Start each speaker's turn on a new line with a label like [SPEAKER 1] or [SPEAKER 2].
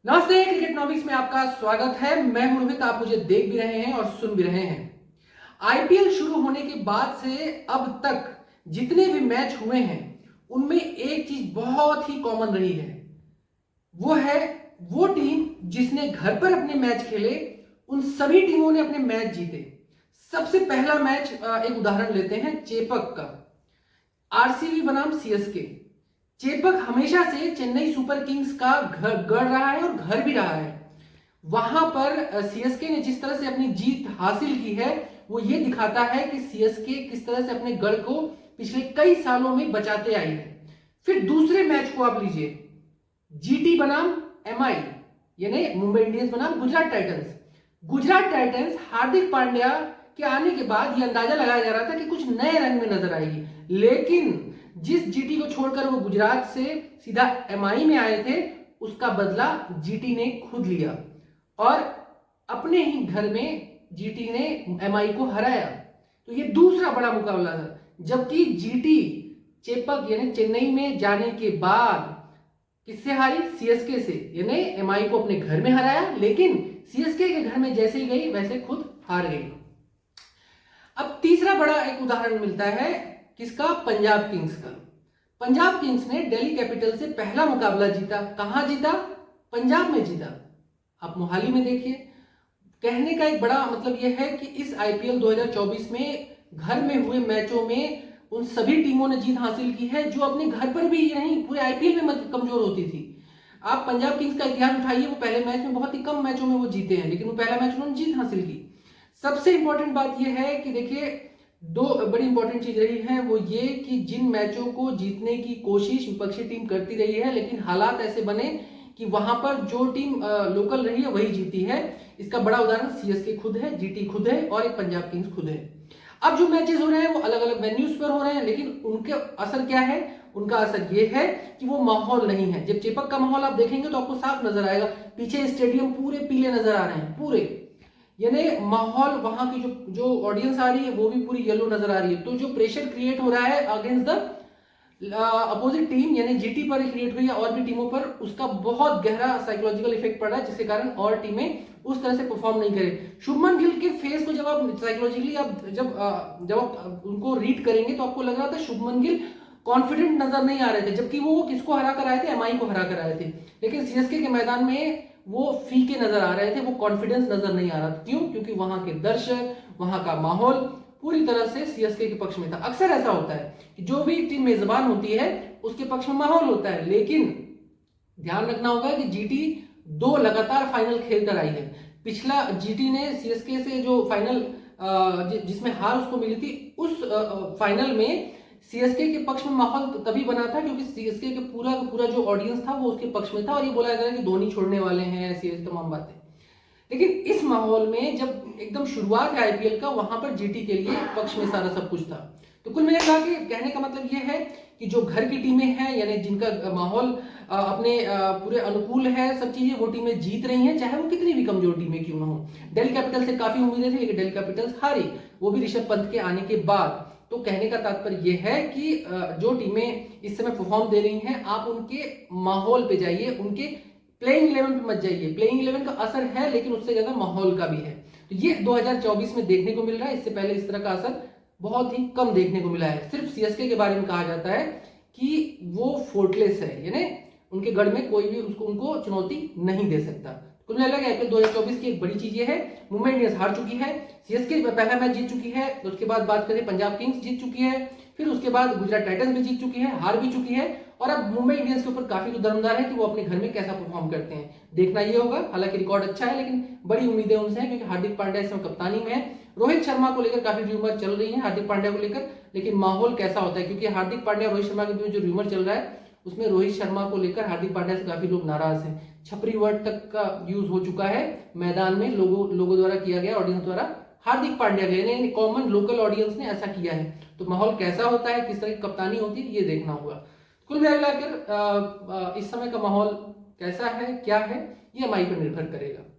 [SPEAKER 1] नमस्ते, क्रिकेट नॉमिक्स में आपका स्वागत है। मैं हूं रोहित, आप मुझे देख भी रहे हैं और सुन भी रहे हैं। आईपीएल शुरू होने के बाद से अब तक जितने भी मैच हुए हैं उनमें एक चीज बहुत ही कॉमन रही है। वो है वो टीम जिसने घर पर अपने मैच खेले उन सभी टीमों ने अपने मैच जीते। सबसे पहला मैच एक उदाहरण लेते हैं चेपक का। आरसीबी बनाम सीएसके। चेपक हमेशा से चेन्नई सुपर किंग्स का घर गढ़ रहा है और घर भी रहा है। वहां पर सीएसके ने जिस तरह से अपनी जीत हासिल की है वो ये दिखाता है कि सीएसके किस तरह से अपने गढ़ को पिछले कई सालों में बचाते आई है। फिर दूसरे मैच को आप लीजिए, जीटी बनाम एमआई यानी मुंबई इंडियंस बनाम गुजरात टाइटंस। गुजरात टाइटंस हार्दिक पांड्या के आने के बाद ये अंदाजा लगाया जा रहा था कि कुछ नए रंग में नजर आएगी, लेकिन जिस जीटी को छोड़कर वो गुजरात से सीधा एमआई में आए थे उसका बदला जीटी ने खुद लिया और अपने ही घर में जीटी ने एमआई को हराया। तो ये दूसरा बड़ा मुकाबला था। जबकि जीटी चेपक यानी चेन्नई में जाने के बाद किससे हारी? सीएसके से, यानी एमआई को अपने घर में हराया, लेकिन सीएसके के घर में जैसे ही गई वैसे खुद हार गई। अब तीसरा बड़ा एक उदाहरण मिलता है किसका? पंजाब किंग्स का। पंजाब किंग्स ने दिल्ली कैपिटल से पहला मुकाबला जीता। कहां जीता? पंजाब में जीता। आप मोहाली में देखिए। कहने का एक बड़ा मतलब यह है कि इस आईपीएल 2024 में घर में हुए मैचों में उन सभी टीमों ने जीत हासिल की है जो अपने घर पर भी नहीं पूरे आईपीएल में कमजोर होती थी। आप पंजाब किंग्स का इतिहास उठाइए, वो पहले मैच में बहुत ही कम मैचों में वो जीते हैं, लेकिन वो पहला मैच उन्होंने जीत हासिल की। सबसे इंपॉर्टेंट बात यह है कि देखिए, दो बड़ी इंपॉर्टेंट चीज रही है, वो ये कि जिन मैचों को जीतने की कोशिश विपक्षी टीम करती रही है लेकिन हालात ऐसे बने कि वहां पर जो टीम लोकल रही है वही जीती है। इसका बड़ा उदाहरण सीएसके खुद है, जीटी खुद है और एक पंजाब किंग्स खुद है। अब जो मैचेस हो रहे हैं वो अलग अलग वेन्यूज पर हो रहे हैं, लेकिन उनके असर क्या है? उनका असर ये है कि वो माहौल नहीं है। जब चेपक का माहौल आप देखेंगे तो आपको साफ नजर आएगा, पीछे स्टेडियम पूरे पीले नजर आ रहे हैं पूरे, यानी माहौल वहां की जो जो ऑडियंस आ रही है वो भी पूरी येलो नजर आ रही है। तो जो प्रेशर क्रिएट हो रहा है अगेंस्ट द अपोजिट टीम यानी जीटी पर क्रिएट हुई है और भी टीमों पर, उसका बहुत गहरा साइकोलॉजिकल इफेक्ट पड़ा है, जिसके कारण और टीमें उस तरह से परफॉर्म नहीं करे। शुभमन गिल के फेस को जब आप साइकोलॉजिकली आप जब आप उनको रीड करेंगे तो आपको लग रहा था शुभमन गिल कॉन्फिडेंट नजर नहीं आ रहे थे, जबकि वो किसको हरा कर आए थे? एमआई को हरा कर आए थे। लेकिन सीएसके के मैदान में वो फीके नजर आ रहे थे, वो कॉन्फिडेंस नजर नहीं आ रहा था। क्यों? क्योंकि वहां के दर्शक, वहां का माहौल पूरी तरह से सीएसके के पक्ष में था। अक्सर ऐसा होता है कि जो भी टीम मेजबान होती है उसके पक्ष में माहौल होता है, लेकिन ध्यान रखना होगा कि जीटी 2 लगातार फाइनल खेल कर आई है। पिछला जीटी ने सीएसके से जो फाइनल जिसमें हार उसको मिली थी, उस फाइनल में सीएसके के पक्ष में माहौल तभी बना था क्योंकि सीएसके के पूरा जो ऑडियंस था वो उसके पक्ष में था और ये बोला जा रहा है कि धोनी छोड़ने वाले हैं, ऐसी तमाम बातें। लेकिन इस माहौल में जब एकदम शुरुआत है आईपीएल का, वहां पर जीटी के लिए पक्ष में सारा सब कुछ था। तो कुल मिलाकर के कहने का मतलब यह है कि जो घर की टीमें हैं यानी जिनका माहौल अपने पूरे अनुकूल है, सब चीजें, वो टीमें जीत रही हैं, चाहे वो कितनी भी कमजोर टीमें क्यों ना हो। दिल्ली कैपिटल से काफी उम्मीदें थी लेकिन दिल्ली कैपिटल्स हारी, वो भी ऋषभ पंत के आने के बाद। तो कहने का तात्पर्य यह है कि जो टीमें इस समय परफॉर्म दे रही हैं, आप उनके माहौल पे जाइए, उनके प्लेइंग 11 पे मत जाइए। प्लेइंग 11 का असर है लेकिन उससे ज्यादा माहौल का भी है। तो ये 2024 में देखने को मिल रहा है। इससे पहले इस तरह का असर बहुत ही कम देखने को मिला है। सिर्फ सीएसके के बारे में कहा जाता है कि वो फोर्टलेस है, यानी उनके गढ़ में कोई भी उनको चुनौती नहीं दे सकता। कुल मिला के आईपीएल 2024 की एक बड़ी चीज ये है, मुंबई इंडियंस हार चुकी है, सीएसके पहला मैच जीत चुकी है, तो उसके बाद बात करें पंजाब किंग्स जीत चुकी है, फिर उसके बाद गुजरात टाइटंस भी जीत चुकी है, हार भी चुकी है, और अब मुंबई इंडियंस के ऊपर काफी जो दमदार है कि वो अपने घर में कैसा परफॉर्म करते हैं, देखना ये होगा। हालांकि रिकॉर्ड अच्छा है लेकिन बड़ी उम्मीदें उनसे हैं क्योंकि हार्दिक पांड्या इस समय कप्तानी में है। रोहित शर्मा को लेकर काफी रूमर चल रही है हार्दिक पांड्या को लेकर, लेकिन माहौल कैसा होता है, क्योंकि हार्दिक पांड्या रोहित शर्मा के बीच जो रूमर चल रहा है उसमें रोहित शर्मा को लेकर हार्दिक पांड्या से काफी लोग नाराज हैं। छपरी वर्ड तक का यूज हो चुका है मैदान में, लोगों द्वारा किया गया, ऑडियंस द्वारा हार्दिक पांड्या के यानी कॉमन लोकल ऑडियंस ने ऐसा किया है। तो माहौल कैसा होता है, किस तरह की कप्तानी होती है, ये देखना होगा। कुल मिलाकर इस समय का माहौल कैसा है, क्या है, ये एमआई पर निर्भर करेगा।